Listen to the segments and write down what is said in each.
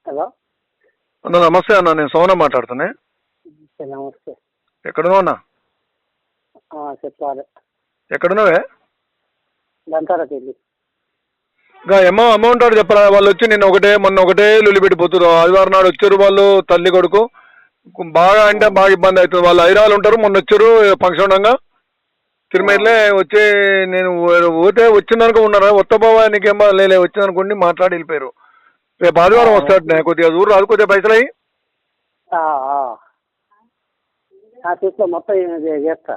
Hello అన్న నమస్తే అన్న, నేను సోనా మాట్లాడుతున్నా. నమస్తే. ఎక్కడున్నావు అన్న? చెప్పాలి. ఎక్కడున్నావే? దంతారా పెళ్ళి. ఇంకా అమౌంట్ ఆడు చెప్పరా. వాళ్ళు వచ్చి నిన్న ఒకటే మొన్న ఒకటే లొల్లి పెట్టిపోతున్నారు. ఆదివారం నాడు వచ్చారు వాళ్ళు తల్లి కొడుకు. బాగా అంటే బాగా ఇబ్బంది అవుతుంది. వాళ్ళు హైదరాబాద్ ఉంటారు. మొన్న వచ్చారు ఫంక్షన్ ఉండగా తిరుమలే వచ్చి నేను పోతే వచ్చిందనుకో ఉన్నారా ఒత్త బాబా నీకేమో లేలే వచ్చిందనుకోండి మాట్లాడి వెళ్ళిపోయారు. రేపు ఆదివారం వస్తాడు. నేను కొద్దిగా దూరం రాదు, కొద్దిగా పైసలు అయ్యి చూస్తా. మొత్తం చేస్తా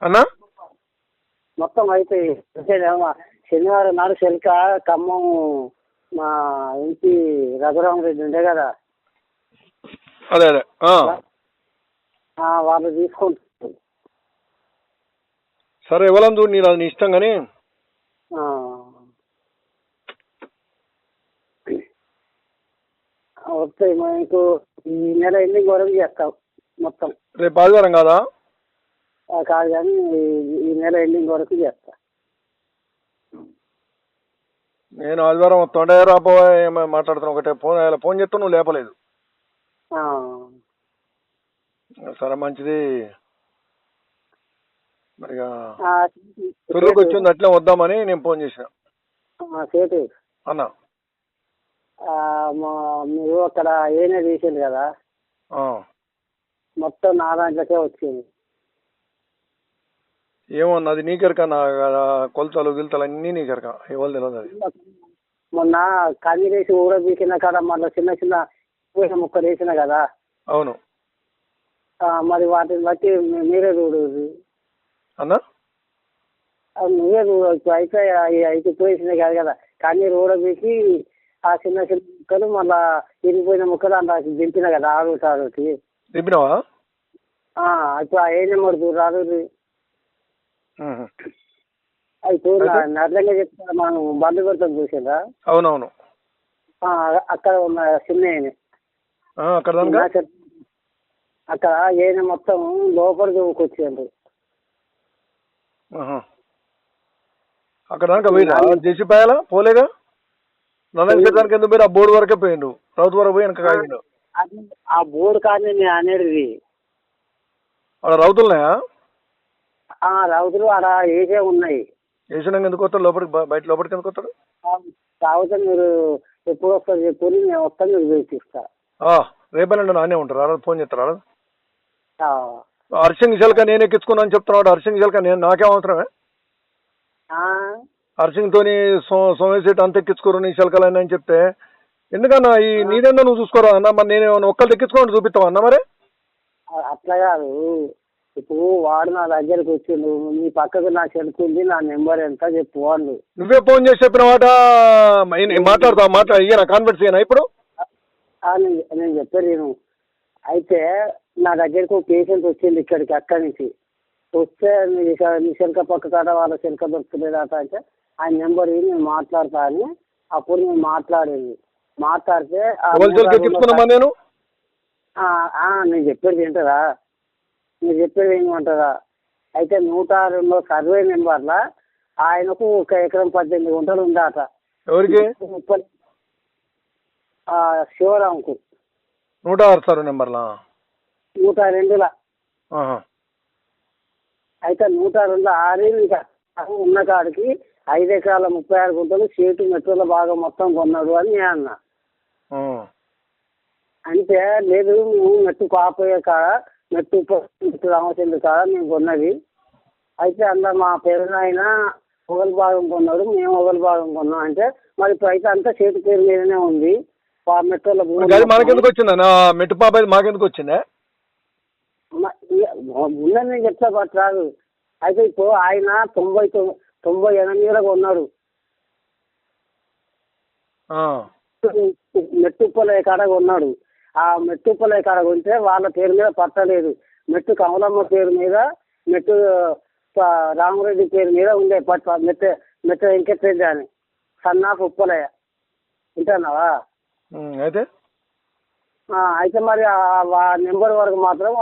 అన్నా. మొత్తం అయితే శనివారం నాడు శెల్క ఖమ్మం మా ఇంటి రఘురామరెడ్డి ఉండే కదా, అదే అదే వాళ్ళు తీసుకుంటారు. సరే ఇవ్వాలని చూడు, నేను అది నీ ఇష్టం. కానీ వస్తాయి మీకు ఈ నెల ఎండింగ్ వరకు చేస్తాం మొత్తం. రేపు ఆదివారం కాదా? కాదు కానీ ఈ నెల ఎండింగ్ వరకు చేస్తా. నేను ఆదివారం వస్తుండే రాబోయే మాట్లాడుతున్నా. ఒకటే ఫోన్ చేస్తా, నువ్వు లేపలేదు. సరే మంచిది. మరి తొలికి వచ్చింది అట్లే వద్దామని నేను ఫోన్ చేసిన. సేటు అన్న మీరు అక్కడ ఏనే తీసింది కదా, మొత్తం నా దాంట్లోకే వచ్చింది. ఏమన్నా అది నీకెరక? నా కొలతలు గిలతలు అన్నీ నీకెరక, ఎవరు తెలియదు. అది మొన్న కంది వేసి ఊరబీకిన కాడ మళ్ళీ చిన్న చిన్న ముక్కలు వేసిన కదా. అవును. మరి వాటిని బట్టి మీరే చూడు అన్న. నువ్వే చూడవచ్చు. అయితే అయితే వేసినాయి కాదు కదా, కానీ ఊరబీకి ఆ చిన్న చిన్న ముక్కలు మళ్ళా ఇరిగిపోయిన ముక్కలు అంత దింపిన కదా. ఆడుతాడుకి దింపినావా? ఇప్పుడు ఏ నెంబర్ చూడరాదు. అయితే నర్లంగా చెప్తా, మనం బంధు పెడతాం చూసిందా? అవునవును. అక్కడ ఉన్న చిన్న అక్కడ ఏనే మొత్తం లోపల దూకొచ్చిండు. అక్కడ దాకా పోయినా జేసిపాయాలా పోలేగా? నల్లకి ఎందుకు పోయి ఆ బోర్డు వరకే పోయిండు. రౌతు వరకు పోయి వెనక కాగిండు. ఆ బోర్డు కానీ నేను అనేది అక్కడ రౌతులున్నాయా? రౌతులు ఆడ ఏసే ఉన్నాయి. వేసినాక ఎందుకు వస్తాడు లోపలికి? బయట లోపలికి ఎందుకు వస్తాడు? కాకపోతే మీరు ఎప్పుడు వస్తారు చెప్పుకొని నేను వస్తాను, మీరు వేసిస్తా. రేపేనండి నానే ఉంటారు. అలా ఫోన్ చేస్తారా? ఆ హర్షింగ్ శల్క నేను ఎక్కించుకున్నాను చెప్తున్నాడు. హర్షింగ్ శల్క నేను నాకేం అవసరమే? హర్షింగ్ తోని సోమేశ్వరి అంత ఎక్కించుకోరు నీ శల్కలు అని చెప్తే ఎందుకన్నా ఈ నీదన్నా నువ్వు చూసుకోరా అన్న. మరి నేను ఒక్కళ్ళు ఎక్కించుకోండి చూపిస్తావా అన్న? మరి అట్లా కాదు. ఇప్పుడు వాడు నా దగ్గరకు వచ్చిండు, నీ పక్కకు నా చెలుకుంది, నా నెంబర్ ఎంత చెప్పు వాళ్ళు. నువ్వే ఫోన్ చేసి చెప్పిన మాట మాట్లాడతా ఇయ్యనా కాన్ఫరెన్స్ ఇయ్యనా ఇప్పుడు? నేను చెప్పాను నేను. అయితే నా దగ్గరకు పేషెంట్ వచ్చింది ఇక్కడికి, అక్కడి నుంచి వస్తే నీ శంక పక్క కాడ వాళ్ళ శంక దొరుకుతుందేదాట అంటే ఆ నెంబర్ నేను మాట్లాడతా అని అప్పుడు నేను మాట్లాడేది. మాట్లాడితే నేను చెప్పేది ఏంటరా, మీరు చెప్పేది ఏమంటారా? అయితే 102 సర్వే నెంబర్లా ఆయనకు 1 ఎకరం 18 గుంటలు ఉందాట. ఎవరికి? శివరాంకు 106 సర్వే నెంబర్లా 102లా. అయితే 102 ఆరేళ్ళుగా ఉన్న కాడికి 5 ఎకరాల 36 గుంటలు చేటు మెట్రోల భాగం మొత్తం కొన్నాడు అని నేను అన్నా. అంటే లేదు, మేము మెట్టు కాపోయే కాడ మెట్టు రామచంద్ర కాడ మేము కొన్నది. అయితే అందులో మా పేరునైనా ఒకరి భాగం కొన్నాడు, మేము ఒకరి భాగం కొన్నాం. అంటే మరి ఇప్పుడు అయితే అంతా చేటు పేరు మీదనే ఉంది. మెట్రోల మనకెందుకు వచ్చిందా? మెట్టు పాప మాకెందుకు వచ్చిందా? ఉందని నేను చెప్తా బట్ రాదు. అయితే ఇప్పుడు ఆయన 98 కొన్నాడు. మెట్టుప్పల కాడ కొన్నాడు. ఆ మెట్టుప్పల కాడ కొంటే వాళ్ళ పేరు మీద పట్టలేదు. మెట్టు కమలమ్మ పేరు మీద, మెట్టు రామరెడ్డి పేరు మీద ఉండే మెట్ట వెంకటరెడ్డి అని సన్నాఫ్ ఉప్పలయ్య. వింటున్నావా? అయితే మరి ఆ నెంబర్ వరకు మాత్రం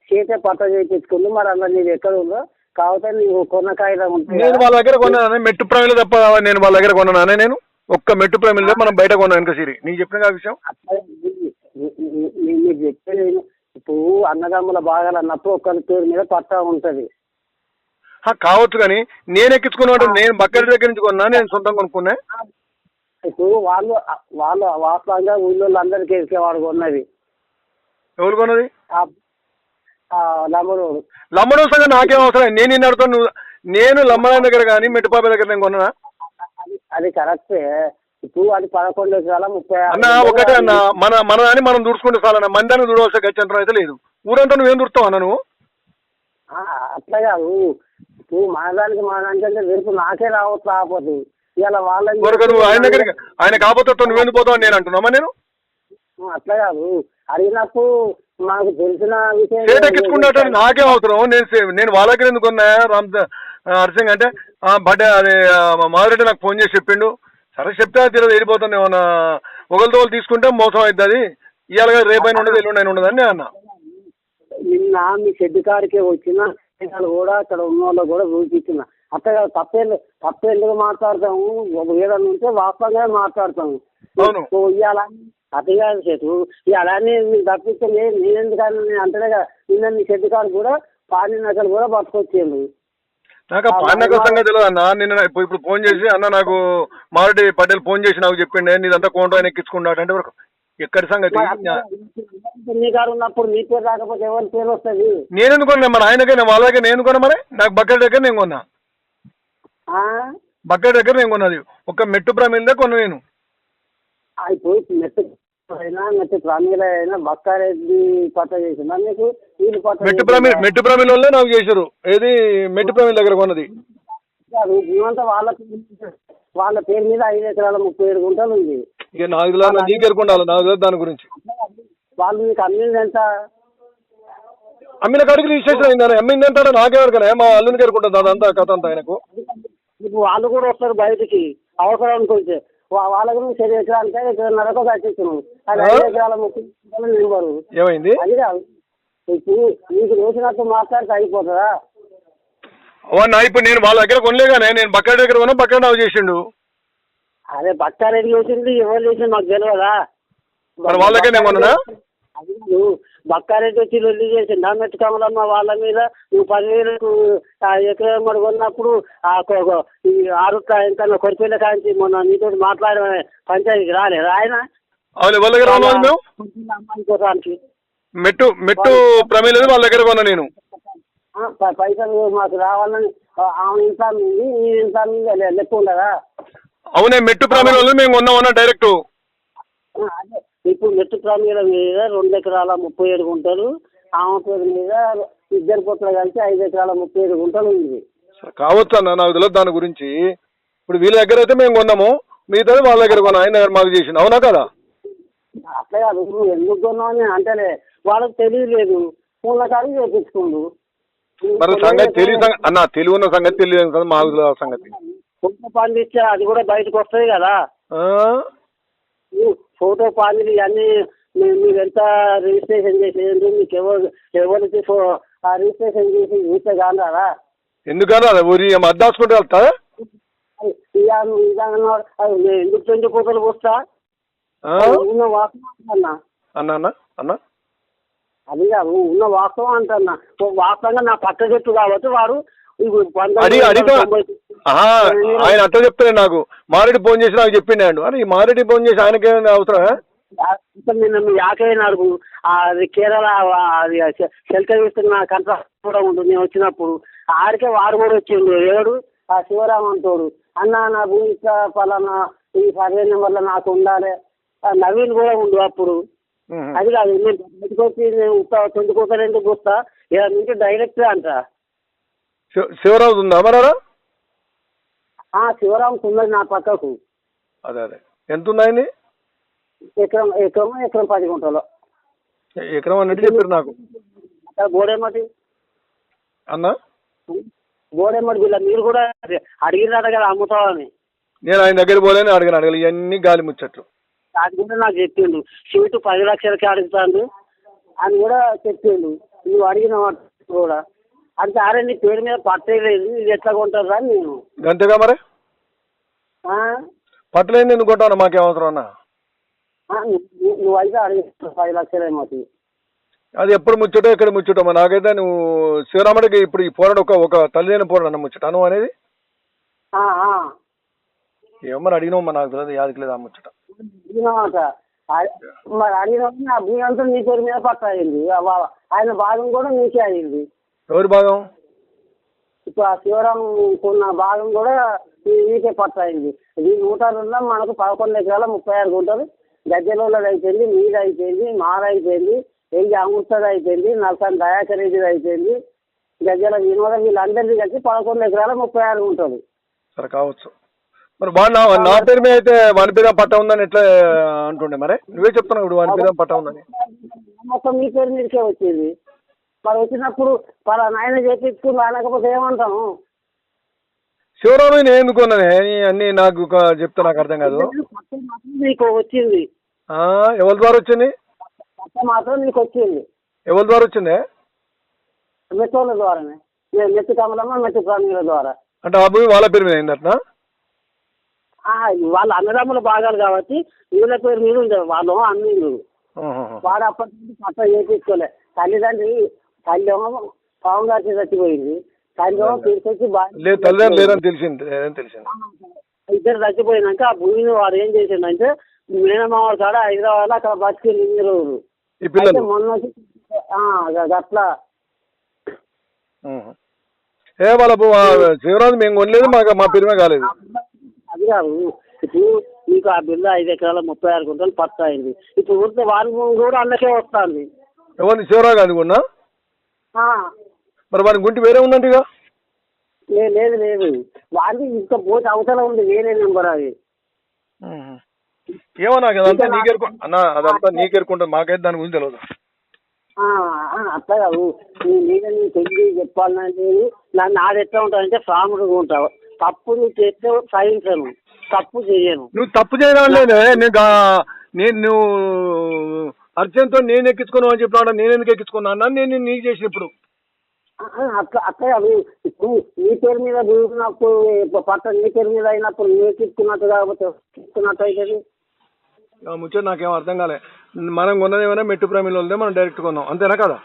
చేతే పట్ట చేయించుకుంది. మరి అలా నీది ఎక్కడ ఉందో కాకపోతే నీవు కొన్న కాగితం ఉంటుంది. నేను వాళ్ళ దగ్గర కొన్నాను మెట్టు ప్రైవేట్ తప్ప. నేను వాళ్ళ దగ్గర కొన్నానే. నేను ఒక్క మెట్టు ప్రమిలో మనం బయట కొన్నాం వెనక సిరి. నీకు చెప్పిన విషయం అట్లా మీరు చెప్పేది ఇప్పుడు అన్నదమ్ముల భాగాలు అన్నప్పుడు ఒకరి పేరు మీద పట్టా ఉంటుంది. కావచ్చు, కానీ నేను ఎక్కించుకున్నా, నేను బక్కడి దగ్గర నుంచి కొన్నా, నేను సొంతం కొనుక్కున్నా. ఇప్పుడు వాళ్ళు వాళ్ళు వాస్తవంగా ఊళ్ళో అందరికీ ఎక్కేవాడు కొన్నది. ఎవరు కొన్నది? లమ్మడోడు. లమ్మడో సంగతి నాకేం అవసరం? నేను నిన్ను అడుగుతాను. నేను లమ్మడాన్ దగ్గర కానీ మెట్టుపాప దగ్గర నేను కొన్నా. అది కరెక్టే. ఇప్పుడు అది 11 ఎకరాల 30 అన్న ఒకటే అన్న, మన దాన్ని మనం దూడుచుకుంటే చాలన్న, మన దాన్ని దూడవలసిన గచ్చంతరం అయితే లేదు. ఊరంతా నువ్వేం దూడుతావు అన్న నువ్వు? అట్లా కాదు. ఇప్పుడు మన దానికంటే రేపు నాకే రావచ్చు రాకపోతే ఇలా వాళ్ళని నువ్వు ఆయన దగ్గరికి ఆయన కాకపోతే నువ్వెందుకు పోతావు నేను అంటున్నామా? నేను అట్లా కాదు. అడిగినప్పుడు మాకు తెలిసిన విషయం చేటెక్కించుకుంటే నాకేం అవసరం? నేను వాళ్ళ దగ్గర ఎందుకు కొన్నా? హర్సింగ్ అంటే బర్త్డే అదే మాధురెడ్డి నాకు ఫోన్ చేసి చెప్పిండు. సరే చెప్తే తిరగదు వెళ్ళిపోతాను. ఏమన్నా ఒకరితో తీసుకుంటే మోసం అవుతుంది. ఇవాళ రేపైనా ఉండదు, ఎల్లుండైనా ఉండదు అని నేను అన్నా. నిన్న మీ షెడ్ కాడికే వచ్చిన కూడా అక్కడ ఉన్న వాళ్ళకి కూడా చూపించిన. అట్లా తప్పేందుకు మాట్లాడతాము? ఏదన్నా ఉంటే వాస్తవంగా మాట్లాడతాము. ఇవాళ అట్లా కాదు చెట్టు అలానే మీరు తప్పిస్తే నేను ఎందుకని అంటేనే కదా. నిన్న మీ షెడ్ కాడు కూడా పానీ నగలు కూడా పట్టుకొచ్చేయండి. నాకు పానక సంగతి తెలియదు అన్న. నిన్న ఇప్పుడు ఫోన్ చేసి అన్న నాకు మారెడ్డి పటేల్ ఫోన్ చేసి నాకు చెప్పిండే నీదంతా కోంటో ఆయన ఎక్కించుకున్నాడు అంటే ఎక్కడి సంగతి? మీ కారు ఉన్నప్పుడు మీ పేరు రాకపోతే ఎవరి పేరు వస్తుంది? నేను ఎందుకున్నా మరి ఆయనకే వాళ్ళ దగ్గర నేను కొన్నా. మరి నాకు బకెట్ దగ్గర నేను కొన్నా. బకెట్ దగ్గర నేను కొన్నది ఒక మెట్టు ప్రమిల్దే కొన్నా నేను. ఇప్పుడు మెట్టు ప్రమిల అయినా బక్కారెడ్డి పట్ట చేసిందా మీకు? వీళ్ళు పట్ట మెట్టు ప్రమిల వల్లే నాకు చేశారు. ఏది మెట్టు ప్రమిల దగ్గర కొన్నది మేమంతా వాళ్ళ పేరు మీద 5 ఎకరాల 37 గుంటలు ఉంది. ఇక నాకు నీకు ఎరుకుండాలి, నాకు తెలియదు దాని గురించి. వాళ్ళు మీకు అమ్మింది ఎంత? అమ్మిన కాడికి రిజిస్ట్రేషన్ అయిందని అమ్మింది అంటారా? నాకెవరికనే మా అల్లునికి ఎరుకుంటుంది అదంతా కథ అంతా ఆయనకు. ఇప్పుడు వాళ్ళు కూడా వస్తారు బయటికి అవసరానికి వచ్చే వాళ్ళకు సరి ఎకరానికి 1.5 ఎకరాలకు కట్టించున్నాం. అది 5 ఎకరాల 30 గుంటలు నింబరు. ఏమైంది? అది కాదు. ఇప్పుడు మీకు రోజునట్టు మాట్లాడితే అయిపోతుందా? అవునా, ఇప్పుడు నేను వాళ్ళ దగ్గర కొనలేగానే. నేను బక్కారెడ్డి దగ్గర కొన్నా, బక్కారెడ్డి నాకు చేసిండు. అదే బక్కారెడ్డి చేసింది ఎవరు చేసింది మాకు తెలియదా? మరి వాళ్ళ దగ్గర నేను కొన్నా. అది బక్కారెడ్డి వచ్చి లొల్లి చేసింది మెట్టు కమలమ్మ వాళ్ళ మీద. నువ్వు 10,000కు ఎకరం మరి కొన్నప్పుడు ఈ ఆరుట్ల ఎంత కొరిపిల్ల కాంచి మొన్న నీతో మాట్లాడే పంచాయతీకి రాలేదు ఆయన? అమ్మాయి కోసానికి మెట్టు ప్రమేయం వాళ్ళ దగ్గర కొన్నా నేను. పైసలు మాకు రావాలని ఆమె ఇంత ఉంది ఈ ఇంత లెక్క ఉండదా? అవునే, మెట్టు ప్రమేయం మేము కొన్నామన్నా డైరెక్ట్. అదే ఇప్పుడు మెట్టు ప్రమేల మీద 2 ఎకరాల 37 గుంటలు, ఆమె పేరు మీద 2 పొట్ల కలిసి 5 ఎకరాల 37 గుంటలు ఉంది. కావచ్చు అన్న, నాకు తెలియదు దాని గురించి. ఇప్పుడు వీళ్ళ దగ్గర అయితే మేము కొన్నాము, మిగతా వాళ్ళ దగ్గర కొన్నా. ఆయన దగ్గర మాకు చేసింది. అవునా కదా? అట్లా కాదు. నువ్వు ఎందుకు కొన్నావు అని అంటేనే వాళ్ళకి తెలియలేదు. పూల కాడికి చేపించుకుండు. మరి సంగతి తెలియదు అన్న, తెలివి ఉన్న సంగతి తెలియదు కదా మాకు సంగతి. ఫోటో పండిస్తే అది కూడా బయటకు వస్తుంది కదా. ఫోటో పానీలు ఇవన్నీ మీరు ఎంత రిజిస్ట్రేషన్ చేసేది మీకు ఎవరికి రిజిస్ట్రేషన్ చేసి చూస్తే కాదా? ఎందుకన్నా ఊరి అద్దాసుకుంటే వెళ్తా ఎందుకు 20 కోతలు పోస్తా ఉన్న వాస్తవం అన్నా అన్నా అన్నా అది కాదు ఉన్న వాస్తవం అంటన్నా. వాస్తవంగా నా పక్క చెట్టు కాబట్టి వాడు ఆయన అట్లా చెప్తాడు. నాకు మారెడ్డి ఫోన్ చేసి నాకు చెప్పిండు. అని ఈ మారెడ్డి ఫోన్ చేసి ఆయనకేమైనా అవసరం? నిన్న మీ యాకైనా అడుగు. అది కేరళ అది శెల్క ఇస్తున్న కంట్రాక్ట్ కూడా ఉంటుంది. నేను వచ్చినప్పుడు ఆడికే వాడు కూడా వచ్చిండు. ఎవడు? ఆ శివరామంతోడు. అన్న నా భూమి పలానా ఈ సర్వే నెంబర్లో నాకు ఉండాలి. నవీన్ కూడా ఉండు అప్పుడు. అది కాదు నేను బయటకు వచ్చి నేను 20 కోతలు ఎందుకు వస్తా ఇలా నుంచి డైరెక్ట్ అంట. శివరావు ఉందా మరారా? శివరాం ఉన్నది నా పక్కకు. అదే అదే ఎంత ఉందండి? ఎకరం 10 గుంటలు. ఎకరం అన్నట్టు చెప్పారు నాకు. గోడేమటి అన్నా? గోడేమటి వీళ్ళ మీరు కూడా అడిగినారు కదా అమ్ముతావని. నేను ఆయన దగ్గర పోలేని అడగలు ఇవన్నీ గాలి ముచ్చట్లు. అది కూడా నాకు చెప్పిండు. సీటు 10 లక్షలకి అడుగుతాడు అని కూడా చెప్పిండు. నువ్వు అడిగిన కూడా అంటే అరే నీ పేరు మీద పట్టలేదు ఇది ఎట్లా కొంటారా నేను అంతేగా మరి పట్టలేని ఎందుకు కొట్టాను మాకేం అవసరం అన్న. నువ్వు అయితే అడిగి 10 లక్షలు ఏమవుతుంది. అది ఎప్పుడు ముచ్చటో ఎక్కడ ముచ్చటో మరి నాకైతే నువ్వు శివరాముడికి ఇప్పుడు ఈ పోరాడు ఒక తల్లిని పోరాడు అన్న ముచ్చట నువ్వు అనేది ఏమన్నా అడిగినావు మరి నాకు తెలియదు యాదికి లేదు ఆ ముచ్చట. అడిగినామాట మరి అడిగిన నా భూమి అంతా నీ పేరు మీద పట్ట అయింది. ఆయన భాగం కూడా నీకే అయింది. ఎవరి భాగం? ఇప్పుడు ఆ శివరాం కొన్న భాగం కూడా నీకే పట్ట అయింది. ఈ 102 మనకు 11 ఎకరాల 36 గుంటలు గజ్జలోళ్ళది అయిపోయింది, మీది అయిపోయింది, మాది అయిపోయింది, ఎంగి అమృతది అయిపోయింది, నల్సాని దయాకర్ రెడ్డిది అయిపోయింది, గజ్జల వినోదం వీళ్ళందరిది కలిసి 11 ఎకరాల 36 గుంటలు. సరే కావచ్చు. మరి వాడు నా పేరు మీద అయితే వాని పేరు పట్ట ఉందని ఎట్లా అంటుండే మరి నువ్వే చెప్తున్నావు ఇప్పుడు వాని పేరు పట్ట ఉందని. మొత్తం మీ పేరు మీదకే వచ్చింది. మరి వచ్చినప్పుడు పలా నాయన చేపించుకుని అనకపోతే ఏమంటాము? శివరాము నేను ఎందుకున్నానే అన్ని నాకు చెప్తా నాకు అర్థం కాదు. నీకు వచ్చింది ఎవరి ద్వారా వచ్చింది? మాత్రం నీకు వచ్చింది. ఎవరి ద్వారా వచ్చింది? మెట్రోల ద్వారానే, మెట్టు కమలమ్మ మెట్టు ప్రాణుల ద్వారా. అంటే ఆ భూమి వాళ్ళ పేరు మీద అయింది అట్లా? వాళ్ళ అన్నదమ్ముల భాగాలు కాబట్టి వీళ్ళ పేరు మీద ఉండేది. వాళ్ళు అన్ని వాడు అప్పటి నుంచి పట్ట చేయించుకోలే. తల్లిదండ్రి తల్లి ఏమో పావం గారికి చచ్చిపోయింది, తల్లి ఏమో తీసుకొచ్చి లేదని తెలిసింది. ఇద్దరు చచ్చిపోయినాక ఆ భూమిని వాడు ఏం చేసిండంటే మేనమావాడు కాడ హైదరాబాద్ లో అక్కడ బతికి ఇన్ని రోజులు మొన్న అట్లా శివరాజు మేము కొనలేదు మా పేరు కాలేదు. అది కాదు, ఇప్పుడు మీకు ఆ బిల్లు 5 ఎకరాల 36 గుంటలు పట్ట అయింది. ఇప్పుడు ఊరికే వారి కూడా అందుకే వస్తుంది. ఎవరిని? శివరాజు అనుకున్నా. మరి వారి గుంటి వేరే ఉందంటే లేదు లేదు, వారికి ఇంకా పోతే అవసరం ఉంది, వేరే నెంబర్ అది. ఏమో నాకు అదంతా అన్న అదంతా నీకెరుకుంటుంది, మాకైతే దాని గురించి తెలియదు. అట్లా కాదు, నీ తెలివి చెప్పాలంటే నన్ను ఆడ ఎట్లా ఉంటానంటే ఫ్రాముడుగా ఉంటావు. తప్పు నువ్వు చేస్తే సహించను, తప్పు చేయను. నువ్వు తప్పు చేయడం లేదు, నువ్వు అర్జెంట్తో నేను ఎక్కించుకున్నావు అని చెప్పినా నేను ఎందుకు ఎక్కించుకున్నా అన్నా నేను నీకు చేసిన ఇప్పుడు. అట్లా కాదు, ఇప్పుడు నీ పేరు మీద దిగుతున్నప్పుడు పట్ట నీ పేరు మీద అయినప్పుడు నువ్వు ఎక్కించుకున్నట్టు కాకపోతే ఎక్కించుకున్నట్టు అవుతుంది. ముచ్చట నాకేం అర్థం కాలే. మనం కొన్నది ఏమైనా మెట్టు ప్రేమిలో మనం డైరెక్ట్ కొన్నాం అంతేనా కదా?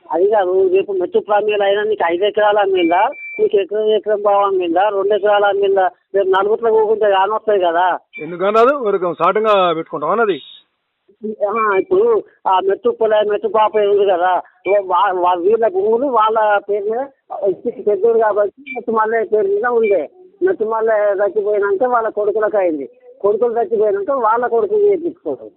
అది కాదు, రేపు మెట్టు ప్రేమిలు అయినా నీకు 5 ఎకరాల అమ్మిందా, నీకు ఎకరం బాగా అమ్మిందా, 2 ఎకరాల అమ్మిందా, రేపు 4 కూకుంటే కానొస్తాయి కదా. ఎందుకన్నది ఒక సాటంగా పెట్టుకుంటాం అన్నది. ఇప్పుడు ఆ మెట్టు పాప ఉంది కదా, వీళ్ళ భూములు వాళ్ళ పేరు మీద పెద్దోడు కాబట్టి మెట్టు మళ్ళీ పేరు మీద ఉండే. మెట్టు మళ్ళీ చచ్చిపోయినాక వాళ్ళ కొడుకులకు అయింది, కొడుకులు చచ్చిపోయినాక వాళ్ళ కొడుకులు చేయించుకోవచ్చు.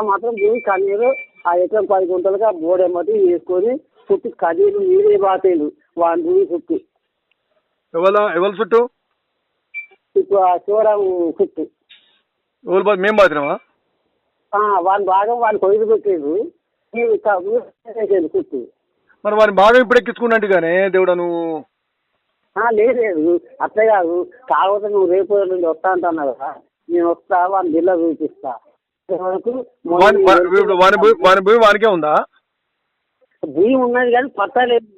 మాత్రం భూమి కన్నీరు ఆ ఎకరం 10 గుంటలుగా బోడెమ్మటి వేసుకొని చుట్టూ కదీలు నీరే బాతేలు వాని భూమి చుట్టూ. ఎవరు చుట్టూ? ఇప్పుడు ఆ శివరాము చుట్టూ మేము బాధినామా? వాని భాగం వాని కొయ్యలు పెట్టేది చుట్టూ. మరి వాని భాగం ఇప్పుడు ఎక్కించుకున్నట్టు కానీ దేవుడా నువ్వు. లేదు అట్లే కాదు, కాకపోతే నువ్వు రేపు నుండి వస్తా అంటున్నావు కదా, నేను వస్తా వాని బిల్ల చూపిస్తా. వాని భూమి వానికే ఉందా? భూమి ఉన్నది కానీ పట్ట లేదు.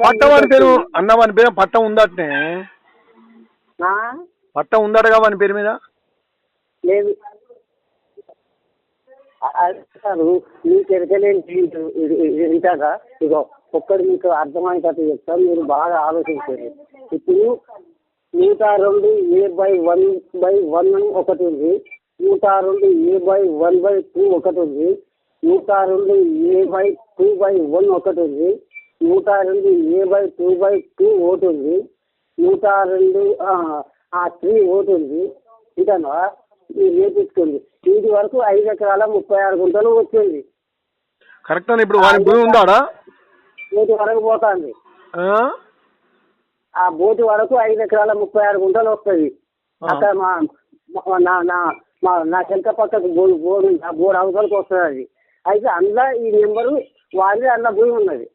పట్ట వాని పేరు అన్న వాని పేరు పట్ట ఉందటనే. పట్ట ఉందటగా వాని పేరు మీద లేదు. మీకు ఎరకలేని వింటాక ఇగో ఒక్కడు మీకు అర్థమయ్యేటట్టు చెప్తాను, మీరు బాగా ఆలోచించారు. ఇప్పుడు 102A/1/1 ఒకటి ఉంది, 102A/1/2 ఒకటి ఉంది, 102A/2/1 ఒకటి ఉంది, 102A/2/2 ఒకటి ఉంది, 102 ఒకటి ఉంది. ఇంకా మీరు నేర్పించుకోండి. వీటి వరకు 5 ఎకరాల 36 గుంటలు వచ్చింది. కరెక్ట్. ఇప్పుడు వాని భూమి ఉందా? బోటి వరకు పోతుంది. ఆ బోటి వరకు 5 ఎకరాల 36 గుంటలు వస్తుంది. అక్కడ నా శంక పక్కకు బోర్డు ఆ బోర్డు అవసరానికి వస్తుంది. అది అయితే అందులో ఈ నెంబరు వాళ్ళే అన్న భూమి ఉన్నది.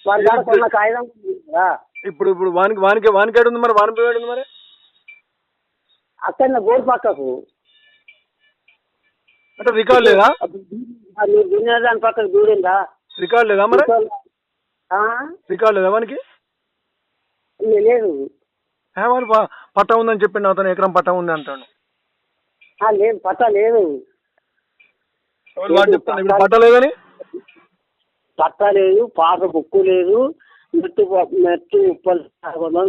వారి దగ్గర కొన్న కాగితం. ఇప్పుడు వానికి ఉంది మరి వాని భూమి మరి అక్కడ బోర్డు పక్కకు అంటే రికార్డు లేదా? దాని పక్కకు దూరిందా? రికార్డు లేదా మరి? రికార్డు లేదా మనకి? లేదు. వాడు పట్ట ఉందని చెప్పిండు, అతను ఎకరం పట్ట ఉంది అంటాడు. లేదు పట్ట లేదు. వాడు చెప్తాను ఇప్పుడు పట్ట లేదని. పట్ట లేదు, పాత బుక్కు లేదు, మెట్టు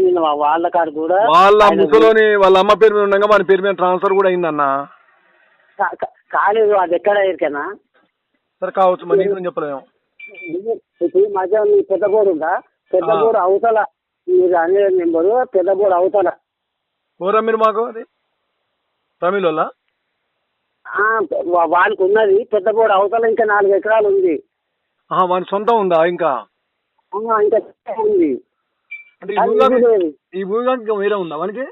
నేను వాళ్ళ కాడ కూడా వాళ్ళ ముసలోని వాళ్ళ అమ్మ పేరు మీద ఉండగా వాని పేరు మీద ట్రాన్స్ఫర్ కూడా అయిందన్న. కాలేదు, అది ఎక్కడ ఎరికేనా? సరే కావచ్చు, మరి నీకు చెప్పలేము. ఇప్పుడు మధ్య పెద్దబోడు ఉందా, పెద్దబోడు అవతల మీరు అనే నెంబరు పెద్దబోడు అవతల. ఓరా మీరు మాకు అది తమిళ వానికి ఉన్నది పెద్దబోడు అవతల, ఇంకా 4 ఎకరాలు ఉంది. వాని సొంతం ఉందా ఇంకా? ఇంకా ఉంది. అంటే ఈ భూమి ఇంకా వేరే ఉందా వానికి?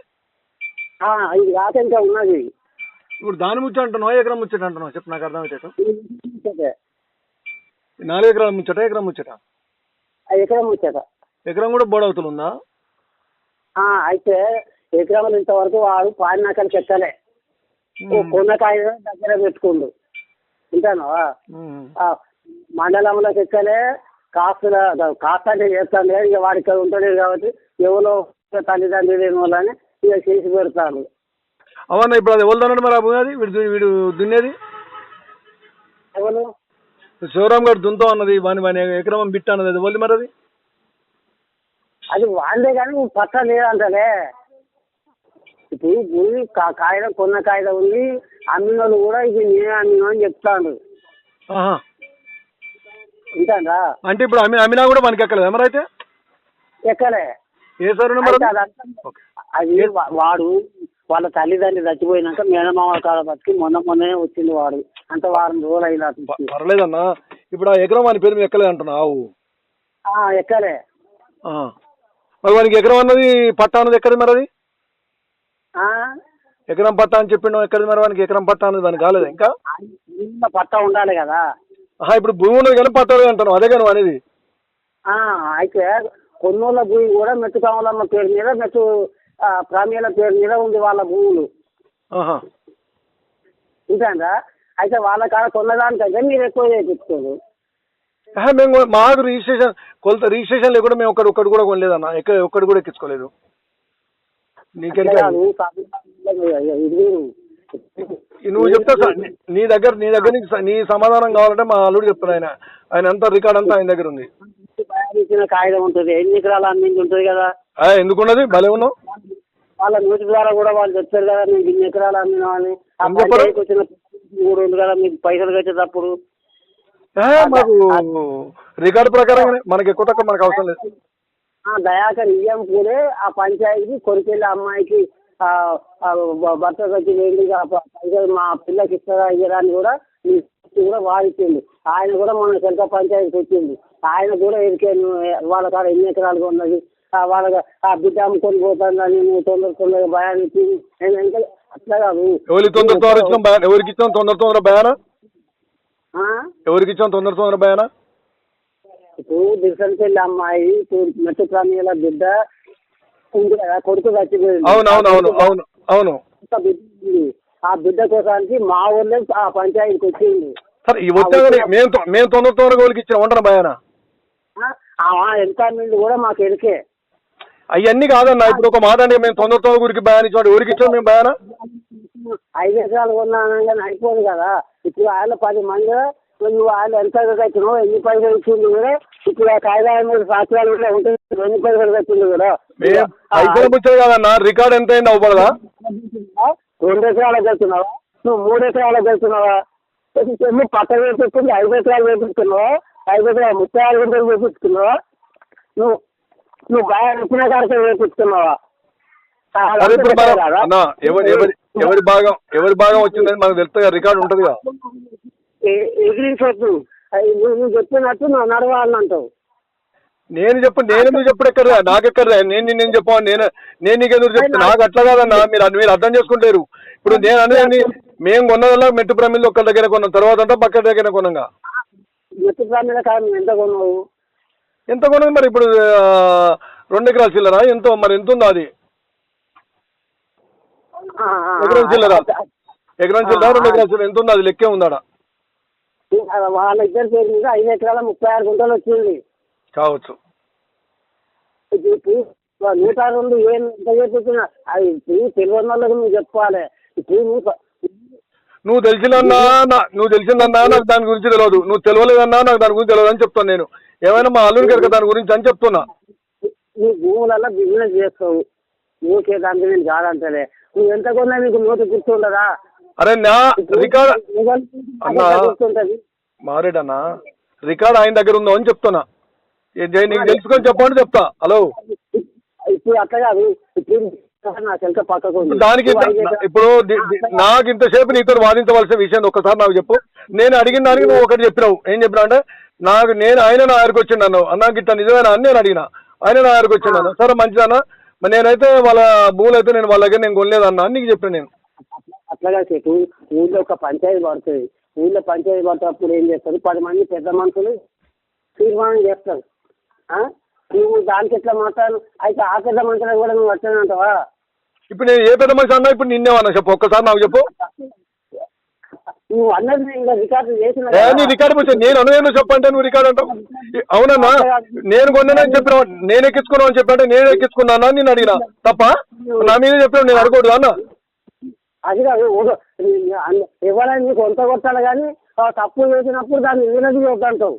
ఇది కాక ఇంకా ఉన్నది. ఇప్పుడు దాని ముచ్చట అంటున్నావు, ఎకరం ముచ్చట అంటున్నావు? చెప్పు నాకు అర్థమవుతాడు. 4 ఎకరాల ముచ్చట, ఎకరం ముచ్చట? ఎకరం ముచ్చట. ఎకరం కూడా బోడవతలు ఉందా? అయితే ఎకరం ఇంతవరకు వాడు పాడినాకలికి ఎక్కలే, కొన్నకాయ దగ్గర పెట్టుకుండు. వింటాను, మండలంలోకి ఎక్కలే, కాస్త అంటే చేస్తాను. ఇక వాడు ఇక్కడ ఉంటలేదు కాబట్టి ఎవరో తల్లిదండ్రులు లేని వాళ్ళని ఇక చేసి పెడతాను. అవునా, ఇప్పుడు అది ఎవరు మరి అబ్బు? అది వీడు దున్నేది ఎవరు? శివరామ్ గారు దున్తో అన్నది వాని ఎకరం బిట్ట అన్నది, అది ఎవరు మరి? అది వాందే కానీ పట్ట లేదంటలే. ఇప్పుడు భూమి కాగితం కొన్న కాగితం ఉంది, అమ్మిన వాళ్ళు కూడా ఇది నేనే అమ్మిన అని చెప్తాడు. ఉంటాడా? అంటే ఇప్పుడు అమ్మినా కూడా మనకి ఎక్కలేదు మరి? అయితే ఎక్కలే. ఏ సార్ అది వాడు వాళ్ళ తల్లిదండ్రులు చచ్చిపోయినాక మేనమామ కాడ బతికి మొన్ననే వచ్చింది వాడు. అంత వారం రోజులు అయినా. పర్లేదన్నా, ఇప్పుడు ఆ ఎకరం వాని పేరు మీద ఎక్కలేదు అంటున్నావు? ఎక్కలే. మరి వానికి ఎకరం అన్నది పట్టా అన్నది ఎక్కడి మరి? అది ఎకరం పట్టా అని చెప్పిండు, ఎక్కడి మరి వానికి ఎకరం పట్టా అన్నది వానికి కాలేదు ఇంకా? పట్టా ఉండాలి కదా. ఇప్పుడు భూమి ఉన్నది కానీ పట్టలేదు అంటున్నావు, అదే కానీ అనేది. అయితే కొన్నోళ్ళ భూమి కూడా మెట్టు కావాలమ్మ పేరు మీద, మెట్టు ప్రామీల పేరు మీద ఉంది వాళ్ళ భూములు. ఇంకేందా? అయితే వాళ్ళ కాడ కొన్నదానికంటే మీరు ఎక్కువ చేయించుకోరు. మేము మాకు రిజిస్ట్రేషన్ కొలత రిజిస్ట్రేషన్ లేకుండా మేము ఒక్కడు కూడా కొనలేదన్న, ఒక్కడు కూడా ఎక్కించుకోలేదు. నువ్వు చెప్తా సార్, నీ దగ్గర నీ సమాధానం కావాలంటే మా అల్లుడు చెప్తాను. ఆయన అంతా రికార్డ్ అంతా ఆయన దగ్గర ఉంది. కాగితం ఉంటుంది, ఎన్ని ఎకరాలు అమ్మించి ఉంటుంది కదా. ఎందుకున్నది భలే ఉన్నావు. వాళ్ళ నోటి ద్వారా కూడా వాళ్ళు చెప్తారు కదా, మేము ఇన్ని ఎకరాలు అమ్మినా అని. వచ్చిన 3 కదా మీకు పైసలు కట్టేటప్పుడు. మాకు రికార్డు ప్రకారం మనకి ఎక్కువ తక్కువ మనకు అవసరం లేదు. దయాకర్ ఇయ్యం కూడా ఆ పంచాయతీకి కొరికెళ్ళి అమ్మాయికి భర్త వచ్చి వేడి మా పిల్లకి ఇస్తారా ఇయ్యరాని కూడా వాడిచ్చింది. ఆయన కూడా మన సెంట్రల్ పంచాయతీకి వచ్చింది. ఆయన కూడా ఎదికాను వాళ్ళ కాడ ఎన్ని ఎకరాలుగా ఉన్నది, వాళ్ళ బిడ్డ అమ్ముకొని పోతుందని నువ్వు తొందరగా భయానికి. అట్లా కాదు, ఎవరికి ఇచ్చాం తొందర భయానా? ఎవరికి ఇచ్చాం తొందర భయానా? ఇప్పుడు డిఫరెన్స్ వెళ్ళి అమ్మాయి మెట్టు ప్రాంతీయుల బిడ్డ ఉంది కదా, కొడుకు చచ్చిపోయింది. అవును. ఆ బిడ్డ కోసానికి మా ఊళ్ళో ఆ పంచాయతీకి వచ్చింది. మేము తొందరగా వాళ్ళకి ఇచ్చిన ఉండను భయానా? ఎంత మంది కూడా మాకు ఎరికే. అవన్నీ కాదన్నా, ఇప్పుడు ఒక మాట అంటే మేము తొందర ఊరికి భయాన్ని ఇచ్చాడు, ఊరికి ఇచ్చాం మేము భయానా? 5 ఎకరాలు కొన్నాను కానీ అయిపోదు కదా. ఇప్పుడు ఆయన 10 మంది నువ్వు ఆయన ఎంత కట్టినావు, ఎన్ని పైసలు ఇచ్చింది కూడా. ఇప్పుడు ఆ కాగితాల సాక్ష్యాలు కూడా ఉంటుంది, ఎన్ని పైసలు కట్టింది కూడా. పైసలు ముచ్చదు కదన్నా, రికార్డ్ ఎంత అయింది అవ్వదా? 2 ఎకరాలకు వెళ్తున్నావా నువ్వు, 3 ఎకరాలకు వెళ్తున్నావా? నువ్వు పట్ట వేపించుకుంది 5 ఎకరాలు వేపించుకున్నావా, 5 ఎకరాలు 36 గుంటలు వేపించుకున్నావా? నువ్వు బాగా నచ్చిన కాడికి వేపించుకున్నావా? ఎవరి భాగం వచ్చిందని మనకు తెలుస్తుంది, రికార్డు ఉంటుంది కదా. ఎగిరించొద్దు, నువ్వు చెప్పినట్టు నువ్వు నడవాలని అంటావు. నేను ఎందుకు చెప్పుడు ఎక్కడ నాకెక్కడ నేను చెప్పాను, నేను నీకు ఎందుకు చెప్తాను? నాకు అట్లా కాదన్నా, మీరు అర్థం చేసుకుంటారు. ఇప్పుడు నేను అనేది మేము కొన్నదల్లా మెట్టు ప్రమిళ్ళు ఒక్కరి దగ్గర కొన్నాం, తర్వాత అంతా పక్క దగ్గర కొన్నాగా. మెట్టు ప్రమిళ్ళ కాదు ఎంత కొన్నావు? ఎంత కొన్నది మరి? ఇప్పుడు 2 ఎకరాల చిల్లరా ఎంతో మరి ఎంత ఉందో అది? ఎకరం చిల్లరా 2 ఎకరాల చిల్లర ఎంత ఉందో అది లెక్కే ఉందాడా? వాళ్ళ ఇద్దరు పేరు మీద 5 ఎకరాల 36 గుంటలు వచ్చింది కావచ్చు. 102 ఏం ఎంత చెప్తున్నా అది ఇప్పుడు తెలియని వాళ్ళకి నువ్వు చెప్పాలి. ఇప్పుడు నువ్వు తెలిసిందన్నా నువ్వు తెలిసిందన్నా నాకు దాని గురించి తెలియదు, నువ్వు తెలియలేదన్నా నాకు దాని గురించి తెలియదు అని చెప్తాను నేను. ఏమైనా మా అల్లుని కనుక దాని గురించి అని చెప్తున్నా. నువ్వు భూములలో బిజినెస్ చేస్తావు, ఓకే దానికి నేను కాదంటలే. నువ్వు ఎంత కొన్నా నీకు నోటి గుర్తుండదా? అరే నా రికార్డ్ అన్నా గుర్తుంటది. మారేడ్ అన్నా రికార్డ్ ఆయన దగ్గర ఉందో అని చెప్తున్నా. నీకు తెలుసుకొని చెప్పండి చెప్తా. హలో ఇప్పుడు అట్లా కాదు, ఇప్పుడు నా శంక పక్కకు దానికి ఇప్పుడు నాకు ఇంతసేపు నీతో వాదించవలసిన విషయం ఒక్కసారి నాకు చెప్పు. నేను అడిగిన దానికి నువ్వు ఒకటి చెప్పినావు. ఏం చెప్పినావు అంటే ఆయన నా దగ్గరికి వచ్చిండు అన్నావు. అన్నాకి ఇట్లా నిజమేనా అని నేను అడిగిన. ఆయన నా దగ్గరికి వచ్చిండు అన్న. సరే మంచిదన్నా, మరి నేనైతే వాళ్ళ భూములు అయితే నేను వాళ్ళ దగ్గర నేను కొనలేదన్నా అని నీకు చెప్పాను నేను. అట్లాగా చెప్పు. ఊళ్ళో ఒక పంచాయతీ పడుతుంది. ఊళ్ళో పంచాయతీ పడినప్పుడు ఏం చేస్తారు, 10 మంది పెద్ద మనుషులు తీర్మానం చేస్తారు. నువ్వు దానికి ఎట్లా మాట్లాడు అయితే ఆ పెద్ద మనుషులకు కూడా నువ్వు వచ్చానంటావా? ఇప్పుడు నేను ఏ పెద్ద మనిషి అన్నా ఇప్పుడు నిన్నేమన్నా చెప్పు, ఒక్కసారి నాకు చెప్పు. నువ్వు అన్నది ఇంకా రికార్డు చేసిన రికార్డు వచ్చి నేను అనువేమో చెప్పంటే నువ్వు రికార్డు అంటావు. అవునన్నా నేను కొన్నానని చెప్పిన, నేను ఎక్కించుకున్నావు అని చెప్పంటే నేను ఎక్కించుకున్నానా నేను అడిగినా తప్ప నా మీద చెప్పిన నేను అడగకూడదు అన్న. అది కాదు, ఎవరైనా నీకు వంత కొట్టాలి కానీ తప్పు చేసినప్పుడు దాన్ని వినది వద్దంటావు.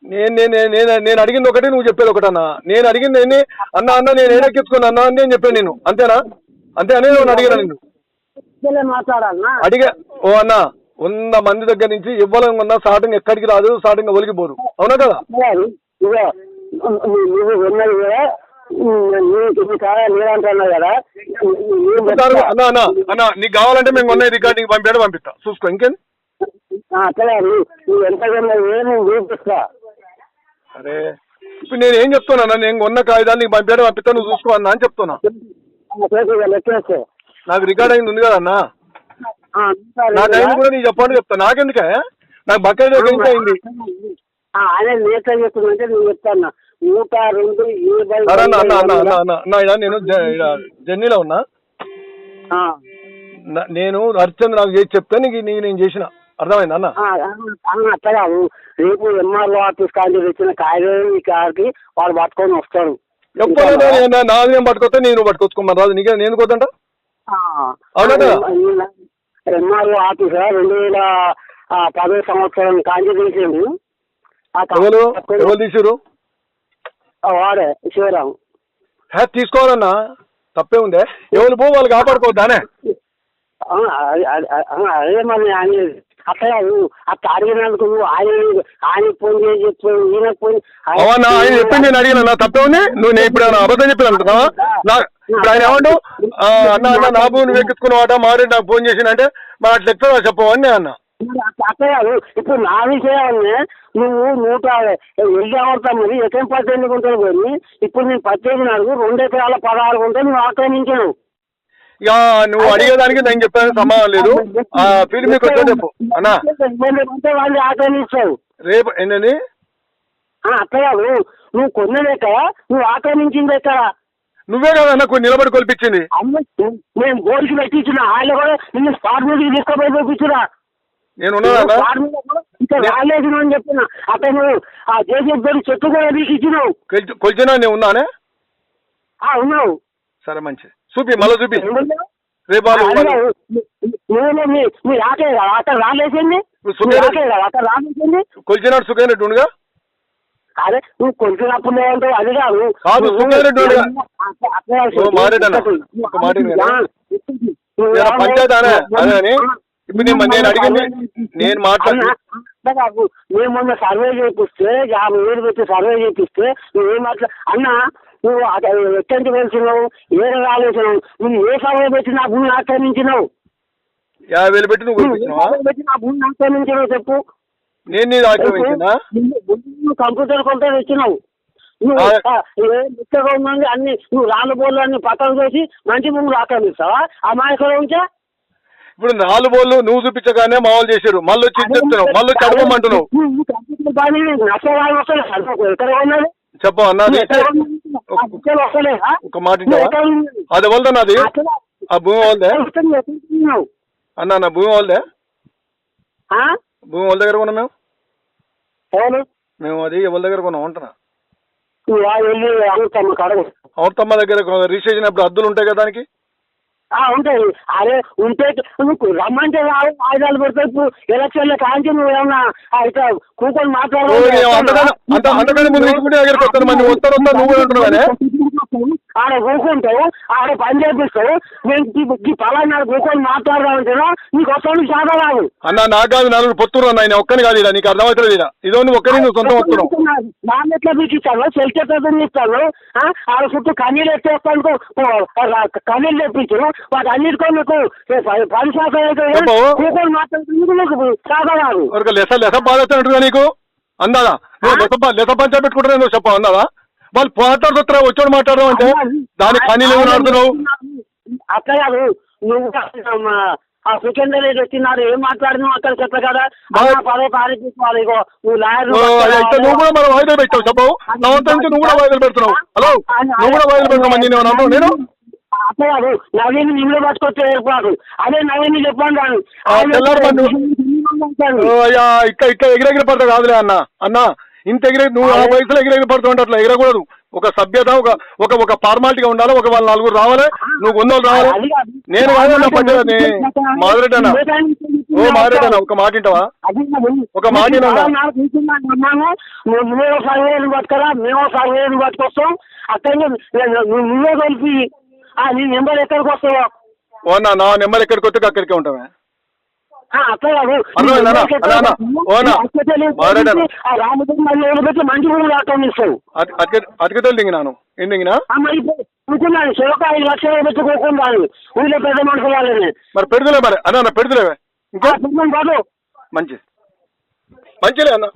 నేను అడిగింది ఒకటి, నువ్వు చెప్పేది ఒకటి అన్న. నేను అడిగింది ఏంటి అన్న నేను ఏడెక్కించుకున్నా అన్న అని నేను చెప్పాను నేను. అంతేనా? అంతే అనేది నువ్వు అడిగినా నేను మాట్లాడాలన్నా అడిగా. ఓ అన్న 100 మంది దగ్గర నుంచి ఇవ్వాలని ఉన్నా స్టార్టింగ్ ఎక్కడికి రాదు, స్టార్టింగ్ ఒలిగిపోరు. అవునా కదా? అన్న అన్న అన్న నీకు కావాలంటే మేము కొన్న రికార్డింగ్ పంపిస్తా చూసుకో. ఇంకేం అరే ఇప్పుడు నేను ఏం చెప్తున్నా, నేను కొన్న కాగితాలు నీకు పంపిస్తా నువ్వు చూసుకో అన్నా అని చెప్తున్నా. నాకు రికార్డ్ అయింది ఉంది కదా అన్న, నా టైం కూడా నీకు చెప్పండి చెప్తా. నాకెందుకే, నాకు బకెట్ నుంచి అయింది. నేను జర్నీలో ఉన్నా. నేను హరిచంద్ర నాకు చేసి చెప్తే నీకు నేను చేసిన. అర్థమైంది అన్న? అట్లా కాదు, రేపు ఎంఆర్ఓ ఆఫీస్ కాలేజీ వచ్చిన కాయకి వాళ్ళు పట్టుకొని వస్తారు. నాదేం పట్టుకొస్తే నేను పట్టుకొచ్చుకోమని రాదు నీకే, నేను కొద్దంట. ఎంఆర్ఓ ఆఫీస్ 2010 సంవత్సరం కాంజీ తీసిండు. ఎవరు తీసారు? వాడే శివరాం. తీసుకోవాలన్నా తప్పే ఉందే. ఎవరు పో వాళ్ళు కాపాడుకోవద్దానే. అదే మరి అట్లా అట్లా అడిగినందుకు ఆయన ఫోన్ చేసి చెప్పు, ఈయన ఫోన్ ఆయన చెప్పింది నేను అడిగినా తప్పే ఉంది. నువ్వు నేను ఇప్పుడు అబద్ధం చెప్పిన అంటున్నావా? ఇప్పుడు ఆయన ఏమండు అన్న నా భూమి నువ్వు ఎక్కించుకున్నావాట మారి నాకు ఫోన్ చేసిందంటే మరి అట్లా ఎట్లా చెప్పవని నేను అన్నా. అట్లా కాదు, ఇప్పుడు నా విషయాన్ని నువ్వు 150 మరి ఎకరం 18 గుంటలు పోయి ఇప్పుడు నేను 18 నాలుగు 2 ఎకరాల 16 గుంటలు నువ్వు ఆక్రమించావు. ఇక నువ్వు అడిగేదానికి నేను చెప్పాను సమాధానం లేదు. ఫీల్డ్ మీకు వచ్చా చెప్పు అన్నా. వాళ్ళు ఆక్రమిస్తావు రేపు ఏంటండి? అట్లా కాదు, నువ్వు కొన్నదేక నువ్వు ఆక్రమించింది ఎక్కడ? నువ్వే కదా నాకు నిలబడి కొల్పించింది. మేము బోర్డుకి పెట్టించిన ఆయన కూడా నిన్ను స్పాట్ మీదకి తీసుకుపోయి చూపించురా. నేను ఇంకా రాలేదు అని చెప్పిన అతను ఆ జేసీబీ పేరు చెట్టు కూడా నీకు ఇచ్చినావు. కొలిచినా నేను ఉన్నానే. ఉన్నావు. సరే మంచిది చూపి మళ్ళీ చూపి రేపు మీ ఆకే కదా అతను రాలేసింది. అతను రాలేసింది కొలిచినాడు సుఖైనట్టు ఉండగా. అదే నువ్వు కొలిచినప్పుడు లేదంటే అది కాదు పంచాయతీ అదే ఇప్పుడు నేను అడిగింది నేను మాట్లాడు. మేము మొన్న సర్వే చేపిస్తే 50,000 పెట్టి సర్వే చేపిస్తే నువ్వేం అన్న నువ్వు ఎక్కడి నుంచి వెళ్తున్నావు, ఏ రాలేసినావు, నువ్వు ఏ సర్వే పెట్టి నా భూమిని ఆక్రమించినావు? 50,000 పెట్టి నువ్వు పెట్టి నా భూమిని ఆక్రమించినావు చెప్పు. నేను నువ్వు కంప్యూటర్ కొంత తెచ్చినావు. నువ్వు ముఖ్యంగా ఉన్నది అన్ని నువ్వు రాళ్ళ బోర్లు అన్ని పక్కన చేసి మంచి భూములు ఆక్రమిస్తావా? అమాయకులు ఉంచా. ఇప్పుడు 4 బోర్లు నువ్వు చూపించగానే మామూలు చేశారు, మళ్ళీ వచ్చి చెప్తున్నావు, మళ్ళీ వచ్చి అడగమంటున్నావు. చెప్పు అన్నది ఒక మాట అది వాళ్ళదా నాది? ఆ భూమి వాళ్ళదే అన్న? నా భూమి వాళ్ళదే? భూమి వాళ్ళ దగ్గర కొన్నాం మేము అది ఎవరి దగ్గర కొన్నాం అంటున్నా. అవుతమ్మ దగ్గర రిజిస్ట్రేషన్ అప్పుడు హద్దులు ఉంటాయి కదా దానికి. ఉంటాయి. అరే ఉంటే నువ్వు రమ్మంటే రావు, ఆయుధాలు పెడతావు. ఇప్పుడు ఎలక్షన్ల కాంచి నువ్వు ఏమన్నా ఇట్లా కూకొని అంతకంటే ముందు ఇంటి దగ్గరికి వస్తాను మరి నువ్వు వస్తారు నువ్వు అంటున్నావు. ఆడ కూకుంటావు, ఆడ పని చేపిస్తావు. నేను పలానా కూకొని మాట్లాడదామంటేనా నీకు వస్తాను శాతం రాదు అన్న. నాకు కాదు నలుగురు పొత్తురు అన్న, ఆయన ఒక్కని కాదు ఇలా, నీకు అర్థమవుతుంది ఇలా. ఇదో నువ్వు ఒక్కరి నువ్వు సొంతం వస్తున్నావు. నాన్న ఎట్లా మీకు ఇస్తాను, సెల్ఫ్ ఇస్తాను. ఆడ చుట్టూ కన్నీళ్ళు ఎత్తేస్తాను, కన్నీళ్ళు తెప్పించు. వాటి అన్నిటికో మీకు 10 శాతం అయితే కూకొని మాట్లాడుతుంది నీకు శాతం రాదు. లెస బాధ నీకు అందాదా? లెస పంచాయతీ పెట్టుకుంటే నువ్వు చెప్పావు అందాదా? వాళ్ళు మాట్లాడుతున్నా వచ్చాడు మాట్లాడడం అంటే దానికి పని లేదు ఆడుతున్నావు. అక్కడ కాదు, నువ్వు ఆ సెకండరీ వచ్చినారు ఏం మాట్లాడినావు అక్కడ చెప్ప కదా. పదే పారే తీసుకోవాలి. నువ్వు లాయర్ నువ్వు కూడా మనం వాయిదాలు పెట్టావు చెప్పవు. నా వంత నుంచి నువ్వు కూడా వాయిదాలు పెడుతున్నావు. హలో, నువ్వు కూడా వాయిదాలు పెడతావు. నేను అక్కడ కాదు, నవీన్ నిన్ను పట్టుకొచ్చే ఏర్పాటు. అదే నవీన్ చెప్పండి ఇట్లా ఎగిరెగిరి పడతావు కాదులే అన్న. అన్న ఇంత నువ్వు ఆ వయసులో ఎగిరెగిరి పడుతూ ఉంటే అట్లా ఎగరకూడదు. ఒక సభ్యత, ఒక ఫార్మాలిటీగా ఉండాలి. ఒక వాళ్ళు నలుగురు రావాలి, నువ్వు ఉన్నోళ్ళు రావాలి. నేను కాదన్నా పంచాయతీ మాదిరెడ్డి అన్న. మాదిరెడ్డి అన్న ఒక మాట వింటావా? ఒక మాట నువ్వే సర్వేలు పట్టుకరా, మేము సర్వేలు పట్టుకొస్తాం. అక్కడ నువ్వే కలిపి నీ నెంబర్ ఎక్కడికి వస్తావో. నా నెంబర్ ఎక్కడికి వస్తే అక్కడికే ఉంటావా? అతికితలు దిగినాను ఏం దిగినా శివకాయ 5 లక్షలు పెట్టుకోకుండా ఊళ్ళో పెద్ద మనుషులు వాళ్ళని మరి పెడుతులే మరి అన్న పెడుతులేవే ఇంకా మంచిలే అన్న.